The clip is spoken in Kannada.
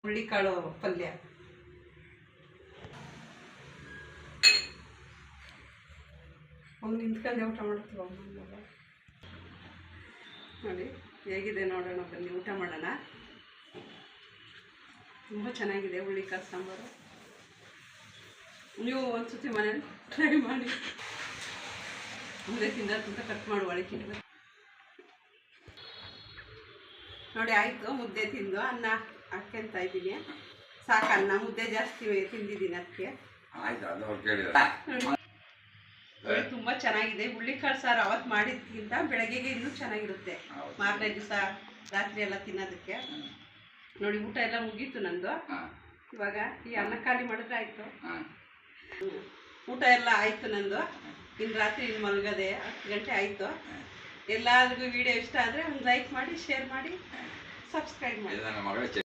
ಹುಳ್ಳಿಕಾಳು ಪಲ್ಯ. ಅವ್ನು ನಿಂತ್ಕೊಂಡೆ ಊಟ ಮಾಡ್ತೀವಿ ಅಮ್ಮ. ನೋಡಿ ಹೇಗಿದೆ ನೋಡೋಣ, ಬನ್ನಿ ಊಟ ಮಾಡೋಣ. ತುಂಬ ಚೆನ್ನಾಗಿದೆ ಹುಳ್ಳಿಕಾಳು ಸಾಂಬಾರು. ನೀವು ಒಂದ್ಸತಿ ಮನೇಲಿ ಟ್ರೈ ಮಾಡಿ. ಮುದ್ದೆ ತಿಂದ ಕಟ್ ಮಾಡುವ ಒಳಕಿಲ್ಲ. ನೋಡಿ ಆಯಿತು, ಮುದ್ದೆ ತಿಂದು ಅನ್ನ ಹಾಕ್ಕೊಂತ ಇದ್ದೀನಿ. ಸಾಕು, ಅನ್ನ ಮುದ್ದೆ ಜಾಸ್ತಿ ತಿಂದಿದ್ದೀನಿ ಅದಕ್ಕೆ. ತುಂಬ ಚೆನ್ನಾಗಿದೆ ಹುಳ್ಳಿಕಾಳು ಸಾರು. ಅವತ್ತು ಮಾಡಿದ್ಕಿಂತ ಬೆಳಗ್ಗೆಗೆ ಇನ್ನೂ ಚೆನ್ನಾಗಿರುತ್ತೆ, ಮಾರನೇ ದಿವಸ ರಾತ್ರಿ ಎಲ್ಲ ತಿನ್ನೋದಕ್ಕೆ. ನೋಡಿ ಊಟ ಎಲ್ಲ ಮುಗೀತು ನಂದು. ಇವಾಗ ಈ ಅನ್ನ ಖಾಲಿ ಮಾಡಿದ್ರೆ ಆಯಿತು. ಊಟ ಎಲ್ಲ ಆಯಿತು ನಂದು. ಇನ್ನು ರಾತ್ರಿ ಇನ್ನು ಮಲಗದೆ 10 ಗಂಟೆ ಆಯಿತು. ಎಲ್ಲರಿಗೂ ವಿಡಿಯೋ ಇಷ್ಟ ಆದರೆ ಒಂದು ಲೈಕ್ ಮಾಡಿ, ಶೇರ್ ಮಾಡಿ, ಸಬ್ಸ್ಕ್ರೈಬ್ ಮಾಡಿ.